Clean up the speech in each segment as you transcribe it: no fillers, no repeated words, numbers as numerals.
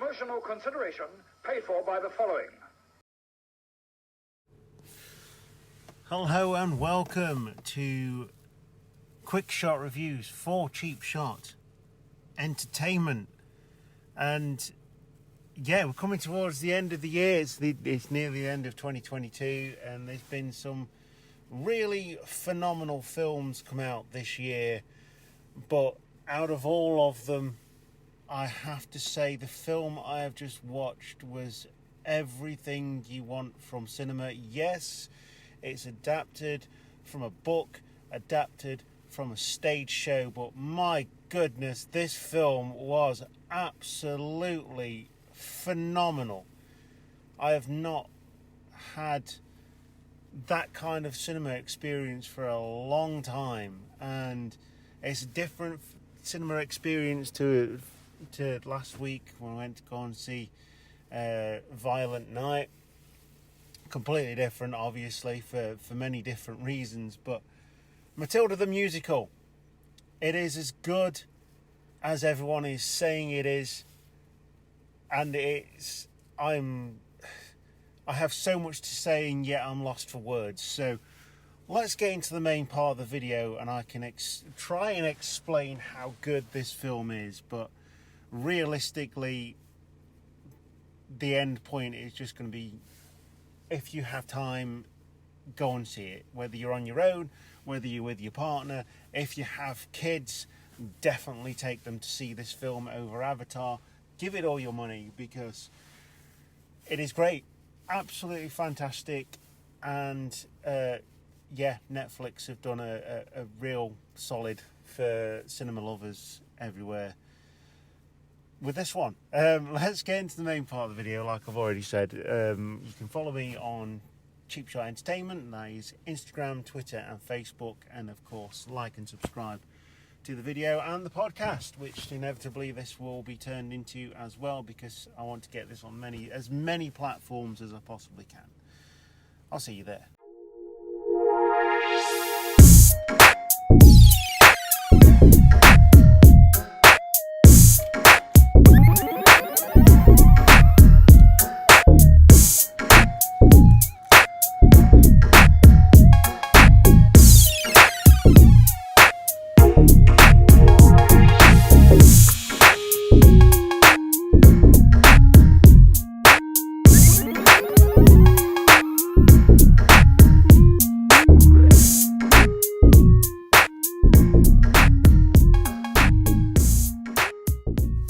Promotional consideration paid for by the following. Hello and welcome to Quick Shot Reviews for Cheap Shot Entertainment. And yeah, we're coming towards the end of the year. It's near the end of 2022, and there's been some really phenomenal films come out this year. But out of all of them, I have to say the film I have just watched was everything you want from cinema. Yes, it's adapted from a book, adapted from a stage show, but my goodness, this film was absolutely phenomenal. I have not had that kind of cinema experience for a long time, and it's a different cinema experience to last week when I went to go and see Violent Night. Completely different, obviously, for many different reasons, but Matilda the Musical, it is as good as everyone is saying it is, and I have so much to say, and yet I'm lost for words. So let's get into the main part of the video, and I can try and explain how good this film is. But realistically, the end point is just going to be, if you have time, go and see it. Whether you're on your own, whether you're with your partner, if you have kids, definitely take them to see this film over Avatar. Give it all your money, because it is great, absolutely fantastic. And yeah, Netflix have done a real solid for cinema lovers everywhere with this one. Let's get into the main part of the video. Like I've already said, you can follow me on Cheap Shot Entertainment, and that is Instagram, Twitter and Facebook, and of course like and subscribe to the video and the podcast, which inevitably this will be turned into as well, because I want to get this on as many platforms as I possibly can. I'll see you there.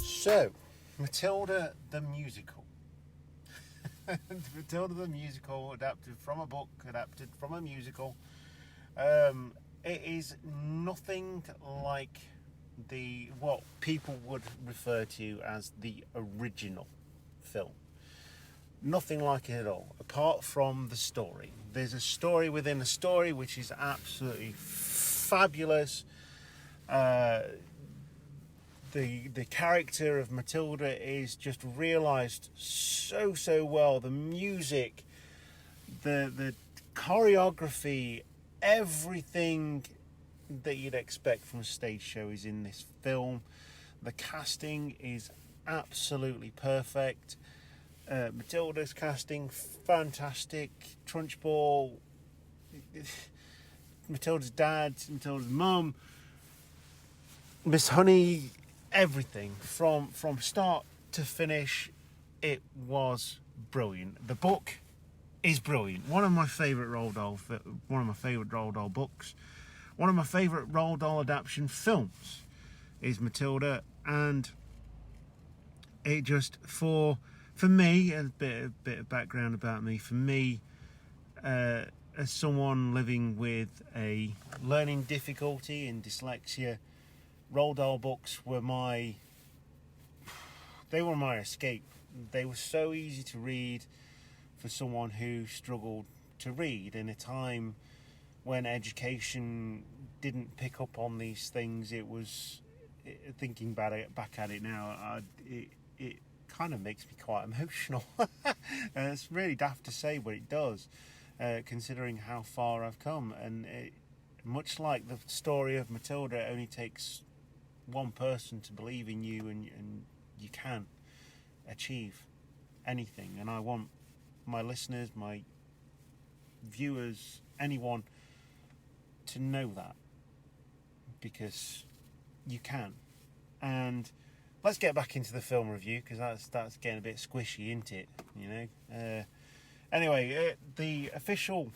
So, Matilda the Musical. Matilda the Musical, adapted from a book, adapted from a musical. It is nothing like what people would refer to as the original film. Nothing like it at all, apart from the story. There's a story within a story which is absolutely fabulous. The character of Matilda is just realised so well. The music, the choreography, everything that you'd expect from a stage show is in this film. The casting is absolutely perfect. Matilda's casting, fantastic. Trunchbull, Matilda's dad, Matilda's mum, Miss Honey, everything from start to finish, it was brilliant. The book is brilliant. One of my favourite Roald Dahl books, one of my favourite Roald Dahl adaptation films is Matilda, and it just for me, a bit of background about me. For me, as someone living with a learning difficulty and dyslexia, Roald Dahl books were my escape. They were so easy to read for someone who struggled to read in a time when education didn't pick up on these things. It was, thinking back at it now, it kind of makes me quite emotional. It's really daft to say, but it does, considering how far I've come. And much like the story of Matilda, it only takes one person to believe in you, and you can. achieve anything. And I want my listeners, my viewers, anyone to know that, because you can. And let's get back into the film review, because that's getting a bit squishy, isn't it? You know. Anyway, the official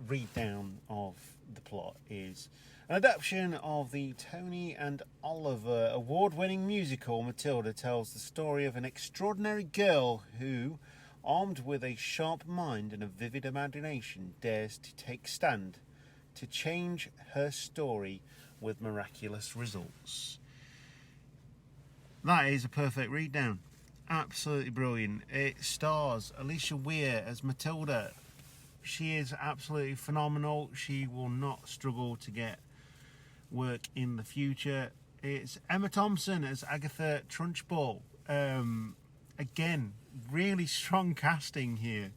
read down of the plot is an adaptation of the Tony and Oliver award-winning musical Matilda tells the story of an extraordinary girl who, armed with a sharp mind and a vivid imagination, dares to take stand to change her story with miraculous results. That is a perfect read down. Absolutely brilliant. It stars Alicia Weir as Matilda. She is absolutely phenomenal. She will not struggle to get work in the future. It's Emma Thompson as Agatha Trunchbull. Again, really strong casting here.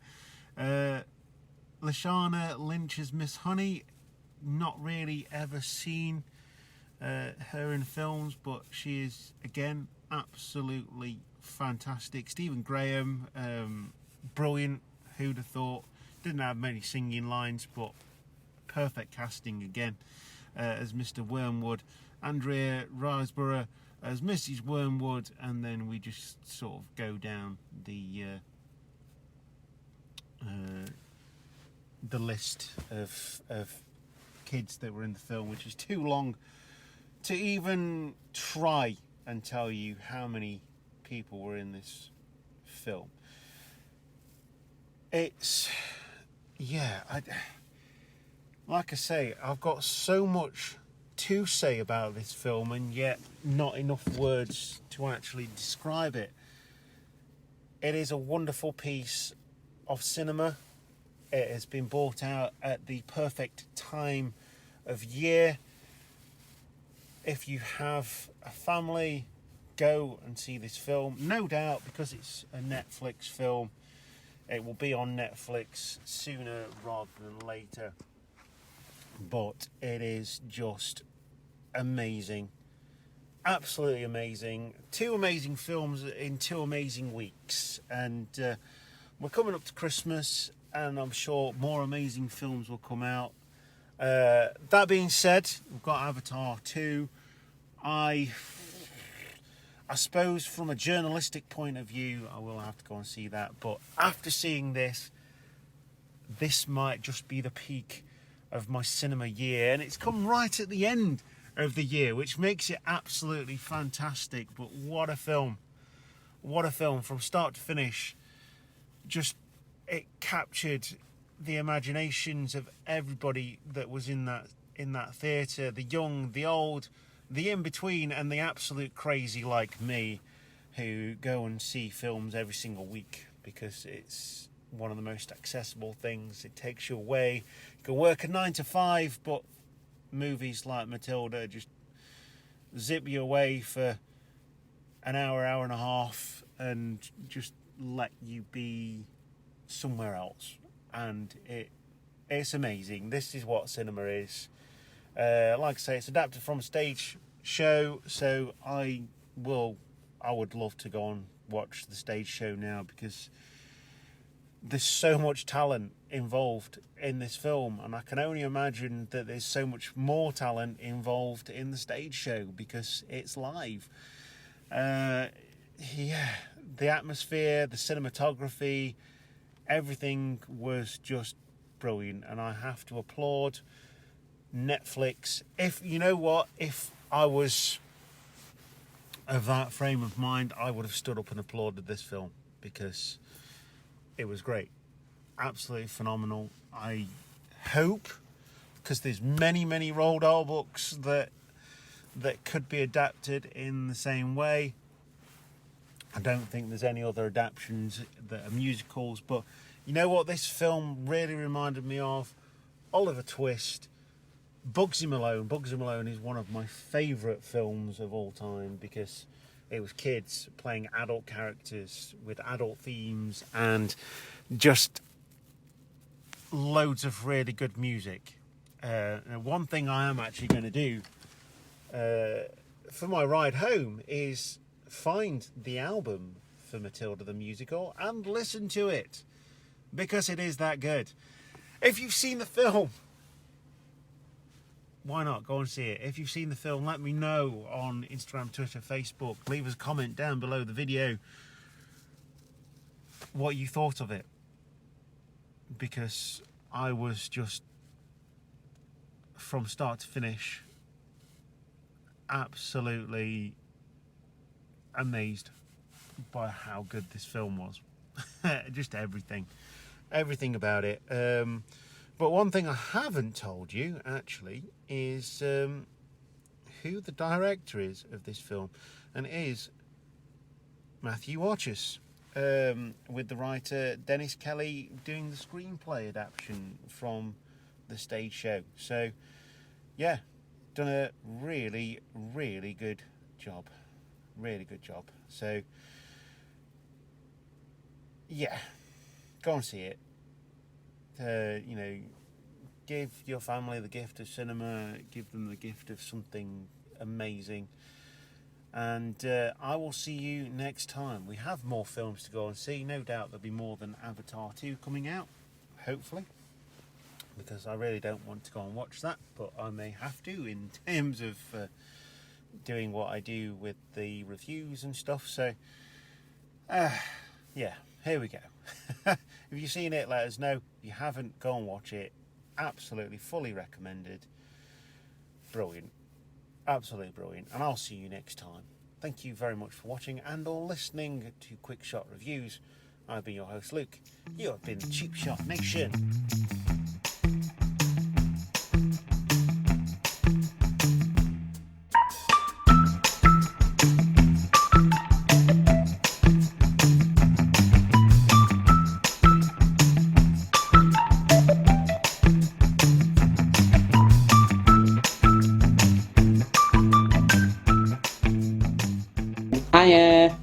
Lashana Lynch as Miss Honey. Not really ever seen her in films, but she is, again, absolutely fantastic. Stephen Graham, brilliant. Who'd have thought? Didn't have many singing lines, but perfect casting again as Mr. Wormwood. Andrea Riseborough as Mrs. Wormwood, and then we just sort of go down the list of kids that were in the film, which is too long to even try and tell you how many people were in this film. It's, yeah, like I say, I've got so much to say about this film, and yet not enough words to actually describe it. It is a wonderful piece of cinema. It has been brought out at the perfect time of year. If you have a family, go and see this film. No doubt, because it's a Netflix film, it will be on Netflix sooner rather than later. But it is just amazing. Absolutely amazing. 2 amazing films in 2 amazing weeks. And we're coming up to Christmas, and I'm sure more amazing films will come out. That being said, we've got Avatar 2. I suppose from a journalistic point of view, I will have to go and see that. But after seeing this might just be the peak of my cinema year. And it's come right at the end of the year, which makes it absolutely fantastic. But what a film. What a film from start to finish. Just, it captured the imaginations of everybody that was in that theatre. The young, the old, the in-between, and the absolute crazy like me, who go and see films every single week because it's one of the most accessible things. It takes you away. You can work a 9 to 5, but movies like Matilda just zip you away for an hour, hour and a half, and just let you be somewhere else. And it's amazing. This is what cinema is. Like I say, it's adapted from a stage show, so I would love to go and watch the stage show now, because there's so much talent involved in this film, and I can only imagine that there's so much more talent involved in the stage show because it's live. The atmosphere, the cinematography, everything was just brilliant, and I have to applaud Netflix. If I was of that frame of mind, I would have stood up and applauded this film, because it was great. Absolutely phenomenal. I hope, because there's many Roald Dahl books that could be adapted in the same way. I don't think there's any other adaptations that are musicals, but you know what this film really reminded me of? Oliver Twist, Bugsy Malone. Bugsy Malone is one of my favourite films of all time, because it was kids playing adult characters with adult themes and just loads of really good music. And one thing I am actually going to do for my ride home is find the album for Matilda the Musical and listen to it, because it is that good. If you've seen the film, why not go and see it? If you've seen the film, let me know on Instagram, Twitter, Facebook. Leave us a comment down below the video what you thought of it, because I was just, from start to finish, absolutely amazed by how good this film was. Just everything about it. But one thing I haven't told you actually is who the director is of this film, and it is Matthew Watchus, with the writer Dennis Kelly doing the screenplay adaptation from the stage show. So yeah, done a really good job. So yeah, go and see it. You know, give your family the gift of cinema, give them the gift of something amazing, and I will see you next time. We have more films to go and see. No doubt there'll be more than Avatar 2 coming out, hopefully, because I really don't want to go and watch that, but I may have to in terms of doing what I do with the reviews and stuff. So yeah, here we go. If you've seen it, let us know. If you haven't, go and watch it. Absolutely, fully recommended. Brilliant. Absolutely brilliant. And I'll see you next time. Thank you very much for watching and or listening to Quick Shot Reviews. I've been your host, Luke. You have been Cheap Shot Nation. Hiya.